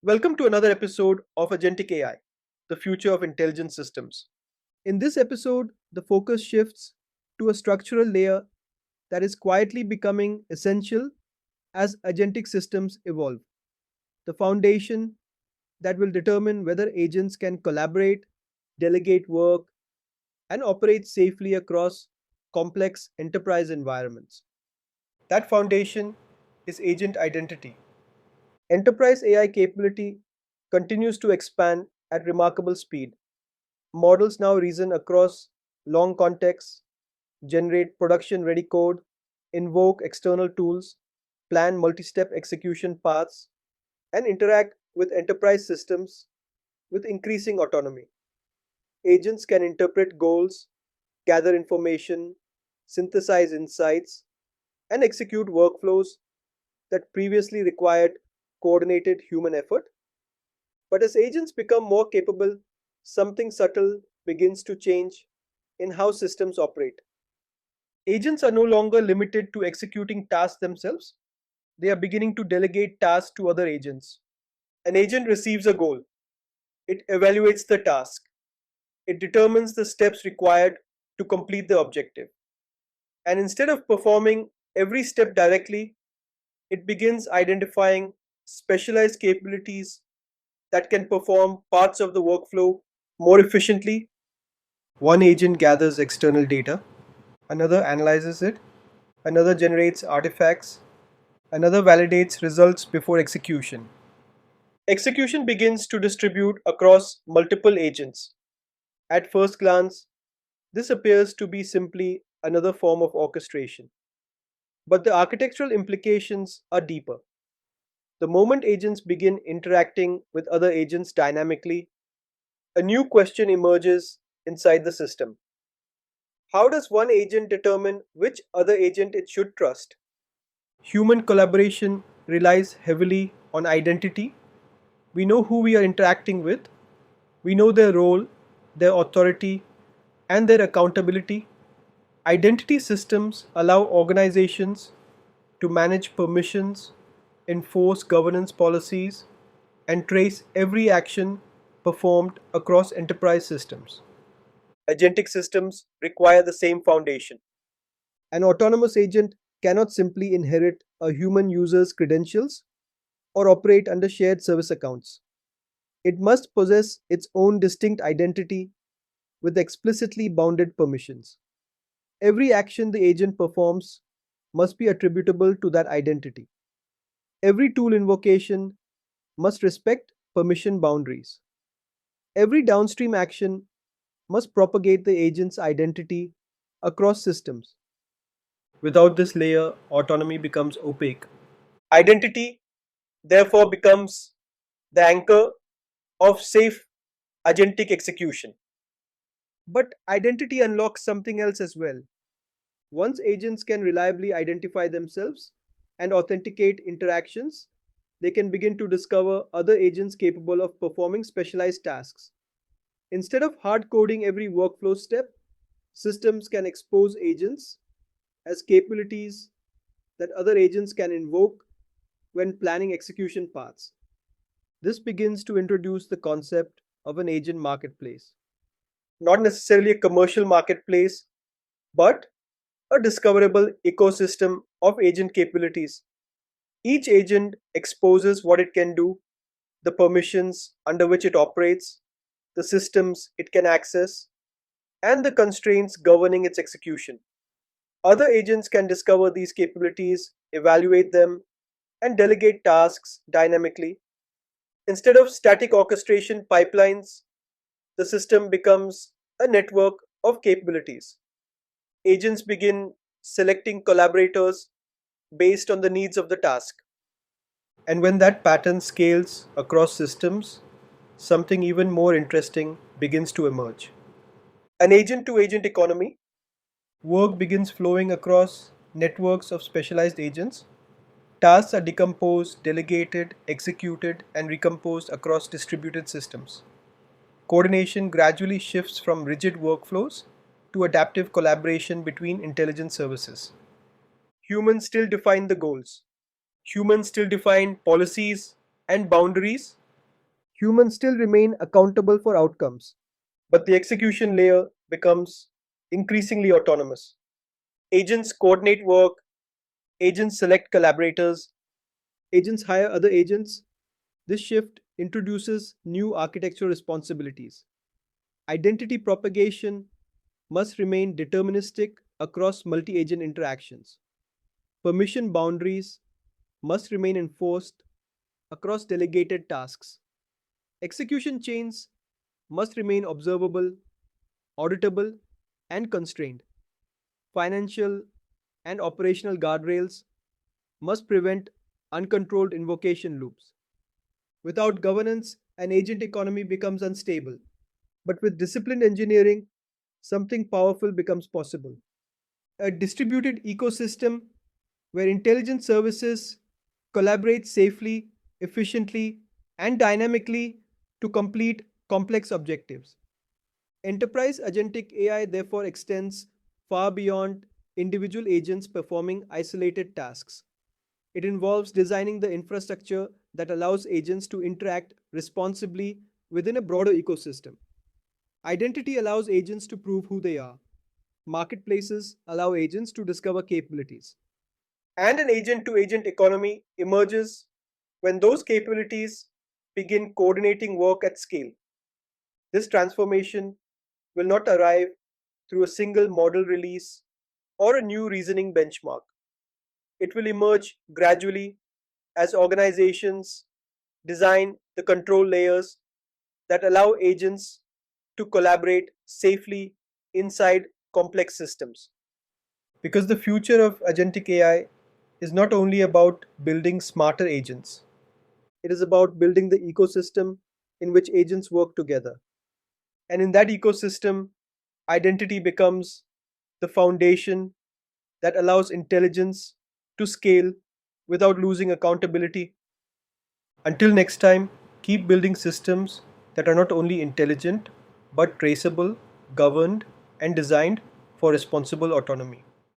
Welcome to another episode of Agentic AI, the future of intelligent systems. In this episode, the focus shifts to a structural layer that is quietly becoming essential as agentic systems evolve. The foundation that will determine whether agents can collaborate, delegate work, and operate safely across complex enterprise environments. That foundation is agent identity. Enterprise AI capability continues to expand at remarkable speed. Models now reason across long contexts, generate production ready code, invoke external tools, plan multi step execution paths, and interact with enterprise systems with increasing autonomy. Agents can interpret goals, gather information, synthesize insights, and execute workflows that previously required coordinated human effort. But as agents become more capable, something subtle begins to change in how systems operate. Agents are no longer limited to executing tasks themselves, they are beginning to delegate tasks to other agents. An agent receives a goal, it evaluates the task, it determines the steps required to complete the objective. And instead of performing every step directly, it begins identifying specialized capabilities that can perform parts of the workflow more efficiently. One agent gathers external data, another analyzes it, another generates artifacts, another validates results before execution. Execution begins to distribute across multiple agents. At first glance, this appears to be simply another form of orchestration. But the architectural implications are deeper. The moment agents begin interacting with other agents dynamically, a new question emerges inside the system. How does one agent determine which other agent it should trust? Human collaboration relies heavily on identity. We know who we are interacting with, we know their role, their authority, and their accountability. Identity systems allow organizations to manage permissions, enforce governance policies, and trace every action performed across enterprise systems. Agentic systems require the same foundation. An autonomous agent cannot simply inherit a human user's credentials or operate under shared service accounts. It must possess its own distinct identity with explicitly bounded permissions. Every action the agent performs must be attributable to that identity. Every tool invocation must respect permission boundaries. Every downstream action must propagate the agent's identity across systems. Without this layer, autonomy becomes opaque. Identity, therefore, becomes the anchor of safe agentic execution. But identity unlocks something else as well. Once agents can reliably identify themselves and authenticate interactions, they can begin to discover other agents capable of performing specialized tasks. Instead of hard coding every workflow step, systems can expose agents as capabilities that other agents can invoke when planning execution paths. This begins to introduce the concept of an agent marketplace. Not necessarily a commercial marketplace, but a discoverable ecosystem of agent capabilities. Each agent exposes what it can do, the permissions under which it operates, the systems it can access, and the constraints governing its execution. Other agents can discover these capabilities, evaluate them, and delegate tasks dynamically. Instead of static orchestration pipelines, the system becomes a network of capabilities. Agents begin selecting collaborators based on the needs of the task. And when that pattern scales across systems, something even more interesting begins to emerge. An agent to agent economy. Work begins flowing across networks of specialized agents. Tasks are decomposed, delegated, executed, and recomposed across distributed systems. Coordination gradually shifts from rigid workflows to adaptive collaboration between intelligence services. Humans still define the goals. Humans still define policies and boundaries, Humans still remain accountable for outcomes, but the execution layer becomes increasingly autonomous. Agents coordinate work, agents select collaborators, agents hire other agents. This shift introduces new architectural responsibilities. Identity propagation must remain deterministic across multi agent interactions. Permission boundaries must remain enforced across delegated tasks. Execution chains must remain observable, auditable, and constrained. Financial and operational guardrails must prevent uncontrolled invocation loops. Without governance, an agent economy becomes unstable. But with disciplined engineering, something powerful becomes possible. A distributed ecosystem where intelligence services collaborate safely, efficiently, and dynamically to complete complex objectives. Enterprise agentic AI therefore extends far beyond individual agents performing isolated tasks. It involves designing the infrastructure that allows agents to interact responsibly within a broader ecosystem. Identity allows agents to prove who they are. Marketplaces allow agents to discover capabilities. And an agent to agent economy emerges when those capabilities begin coordinating work at scale. This transformation will not arrive through a single model release or a new reasoning benchmark. It will emerge gradually as organizations design the control layers that allow agents to collaborate safely inside complex systems. Because the future of agentic AI is not only about building smarter agents, it is about building the ecosystem in which agents work together. And in that ecosystem, identity becomes the foundation that allows intelligence to scale without losing accountability. Until next time, keep building systems that are not only intelligent but traceable, governed, and designed for responsible autonomy.